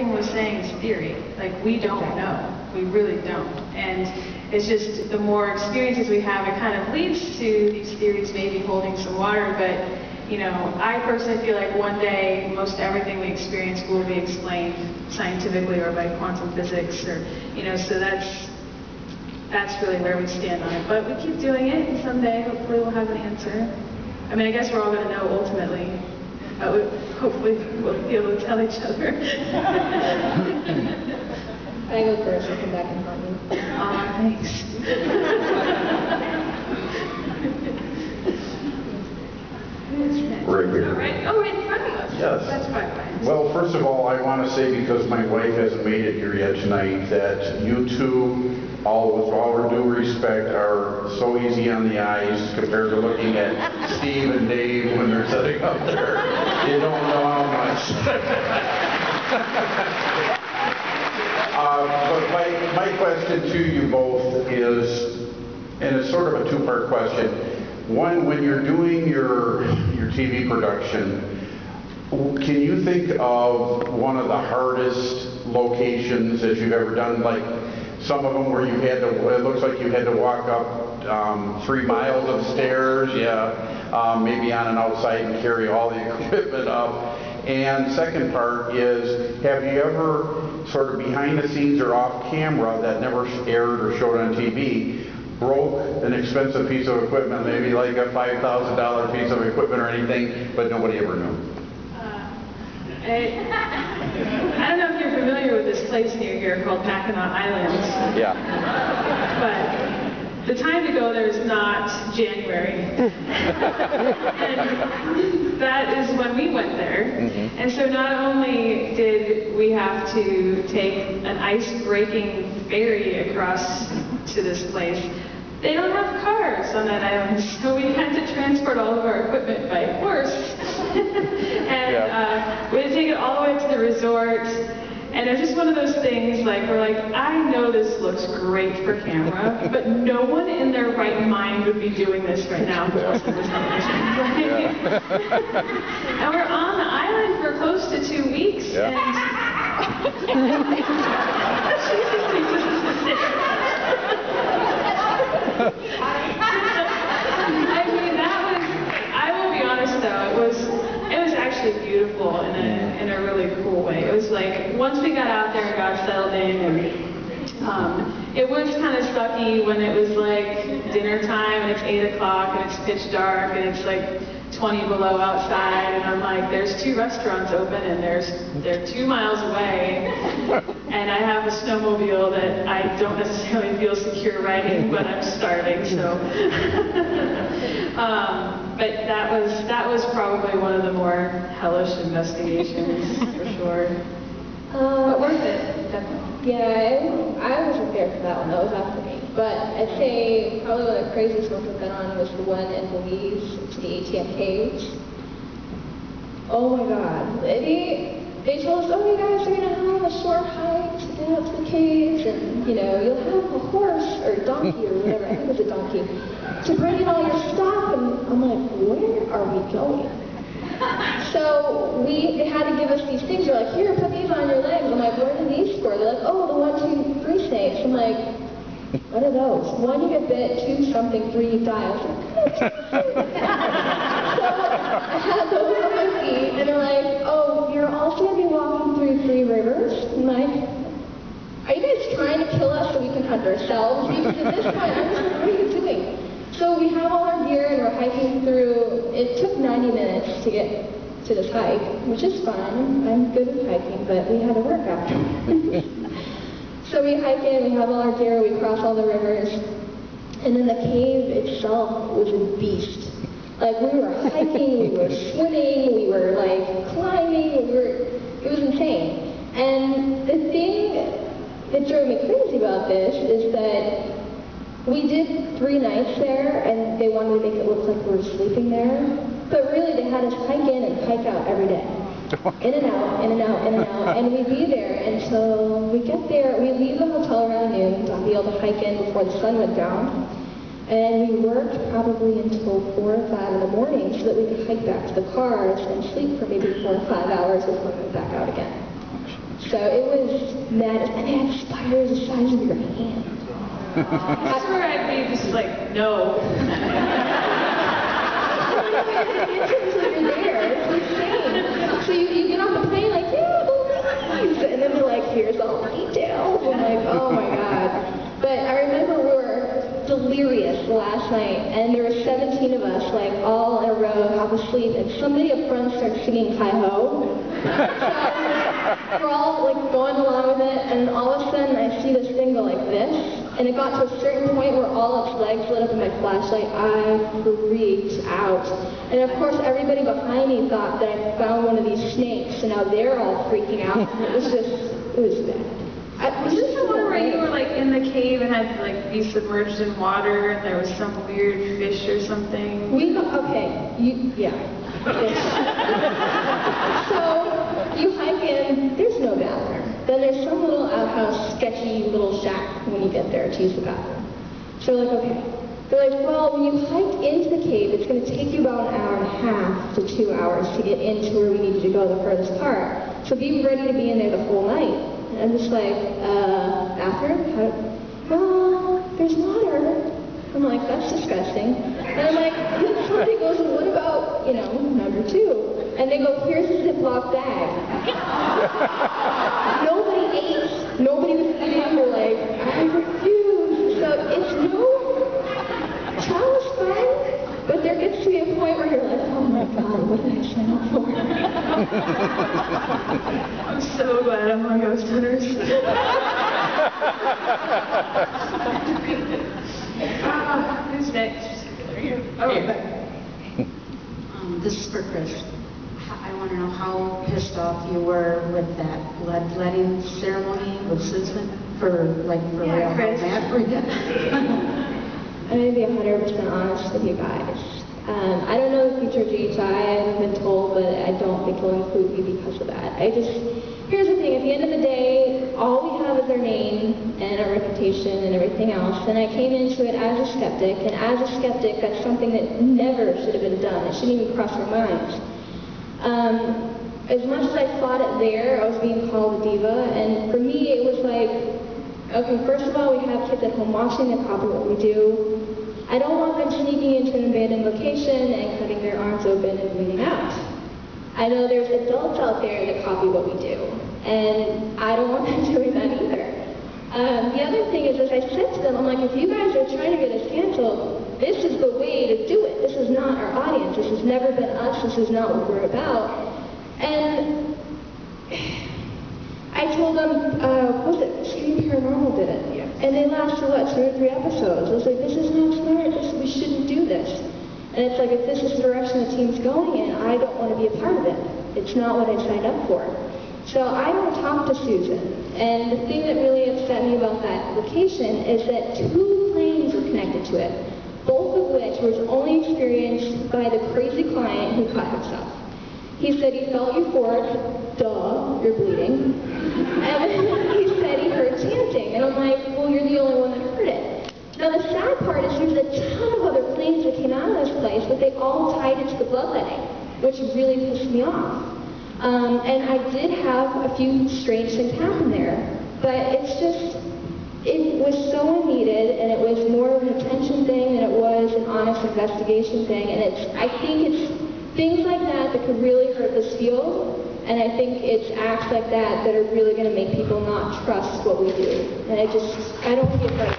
everything we're saying is theory. Like, we don't know. We really don't. And it's just the more experiences we have, it kind of leads to these theories maybe holding some water. But, you know, I personally feel like one day most everything we experience will be explained scientifically or by quantum physics, or, you know, so that's really where we stand on it. But we keep doing it, and someday hopefully we'll have an answer. I mean, I guess we're all going to know ultimately, but hopefully we'll be able to tell each other. I go first, I'll come back and haunt you. Aw, thanks. Right here. Right? Oh, right in front of us. Yes. That's fine. Well, first of all, I want to say, because my wife hasn't made it here yet tonight, that you two, with all due respect, are so easy on the eyes compared to looking at Steve and Dave when they're sitting up there. You don't know how much. But my question to you both is, and it's sort of a two-part question. One, when you're doing your TV production, can you think of one of the hardest locations that you've ever done? Like some of them where you had to, it looks like you had to walk up 3 miles of stairs, maybe on an outside and carry all the equipment up. And second part is, have you ever sort of behind the scenes or off camera that never aired or showed on TV, broke an expensive piece of equipment, maybe like a $5,000 piece of equipment or anything, but nobody ever knew? I don't know if you're familiar with this place near here called Mackinac Island. Yeah. But the time to go there is not January. And that is when we went there. Mm-hmm. And so not only did we have to take an ice-breaking ferry across to this place, they don't have cars on that island, so we had to transport all of our equipment by horse. And we had to take it all the way to the resort. And it was just one of those things, like, we're like, I know this looks great for camera, but no one in their right mind would be doing this right now for us on television. And we're on the island for close to 2 weeks. And I mean, I will be honest though, it was actually beautiful in a really cool way. It was like, once we got out there and got settled in, and it was kind of sucky when it was like dinner time and it's 8 o'clock and it's pitch dark and it's like 20 below outside, and I'm like, there's 2 restaurants open and they're 2 miles away, and I have a snowmobile that I don't necessarily feel secure riding, but I'm starving, so. But that was probably one of the more hellish investigations, for sure. But worth it, definitely. Yeah, I wasn't there for that one. That was after me. But I'd say probably one of the craziest ones I've been on was the one in Belize. It's the ATM caves. Oh my God. They told us, oh, you guys are going to have a short hike to get out to the caves, and, you know, you'll have a horse or a donkey or whatever. I think it was a donkey, to bring in all your stuff. And I'm like, where are we going? So they had to give us these things. They're like, here, put these on your legs. I'm like, what are these for? They're like, oh, the 1, 2, 3 snakes. I'm like, what are those? 1, you get bit, 2, something, 3, you die. I was like, so I had those on my feet, and they're like, oh, you're also going to be walking through 3 rivers. I'm like, are you guys trying to kill us so we can hunt ourselves? Because at this point, I'm just like, what are you doing? So we have all our gear and we're hiking through. It took 90 minutes to get to this hike, which is fine. I'm good at hiking, but we had to work after. So we hike in, we have all our gear, we cross all the rivers, and then the cave itself was a beast. Like, we were hiking, we were swimming, we were like climbing, it was insane. And the thing that drove me crazy about this is that we did 3 nights there, and they wanted to make it look like we were sleeping there. But really, they had us hike in and hike out every day. In and out, in and out, in and out. And we'd be there until we get there. We leave the hotel around noon to be able to hike in before the sun went down. And we worked probably until 4 or 5 in the morning so that we could hike back to the cars and sleep for maybe 4 or 5 hours before we went back out again. So it was mad, and they had spiders the size of your hand. That's where I'd be just like, no. You're there. It's insane. So you get off the plane like, yeah, please. And then they're like, here's all the details. I'm like, oh my God. But I remember we were delirious last night, and there were 17 of us, like all in a row, half asleep, and somebody up front started singing Hi-Ho. So we're all like going along with it, and all of a sudden I see this thing go like this, and it got to a certain point where all its legs lit up in my flashlight. I freaked out. And of course everybody behind me thought that I found one of these snakes, so now they're all freaking out. It was bad. Was this the one where you were like in the cave and had to like be submerged in water and there was some weird fish or something? Yeah. So you hike in, there's no bathroom. Then there's some little outhouse, sketchy little shack when you get there to use the bathroom. So we're like, okay. They're like, well, when you hike into the cave, it's going to take you about an hour and a half to 2 hours to get into where we need you to go, the furthest part. So be ready to be in there the whole night. And I'm just like, bathroom? Well, there's water. I'm like, that's disgusting. And I'm like, then somebody goes, well, what about, number 2? And they go, here's a Ziploc bag. Nobody ate. Nobody was eating. They're like, I refuse. So it's child's fine, but there gets to be a point where you're like, oh my God, what did I sign up for? I'm so glad I'm on Ghost Hunters. Who's next? This is for Kris. I want to know how pissed off you were with that bloodletting ceremony with Susan for real. Kris. Mad for you. I'm going to be 100% honest with you guys. I don't know the future of GHI, I haven't been told, but I don't think they'll include me because of that. Here's the thing, at the end of the day, all we have is our name and our reputation and everything else, and I came into it as a skeptic, and as a skeptic, that's something that never should have been done. It shouldn't even cross our minds. As much as I fought it there, I was being called a diva, and for me, it was like, okay, first of all, we have kids at home watching that copy what we do. I don't want them sneaking into an abandoned location and cutting their arms open and bleeding out. I know there's adults out there that copy what we do, and I don't want them doing that either. The other thing is, as I said to them, I'm like, if you guys are trying to get us canceled, this is the way to do it. This is not our audience. This has never been us. This is not what we're about. And I told them, what was it? Extreme Paranormal did it. Yeah. And they lasted, 2 or 3 episodes. I was like, this is not smart. We shouldn't do this. And it's like, if this is the direction the team's going in, I don't want to be a part of it. It's not what I signed up for. So I don't talk to Susan. And the thing that really upset me about that location is that 2 planes were connected to it, both of which was only experienced by the crazy client who cut himself. He said he felt euphoric, duh, you're bleeding. And he said he heard chanting. And I'm like, well, you're the only one that heard it. Now the sad part is there's a ton of other planes that came out of this place, but they all tied into the bloodletting, which really pissed me off. And I did have a few strange things happen there, but it was so unneeded, and it was more of an attention thing than it was an honest investigation thing, and I think it's things like that that could really hurt this field, and I think it's acts like that that are really going to make people not trust what we do, and I don't get right.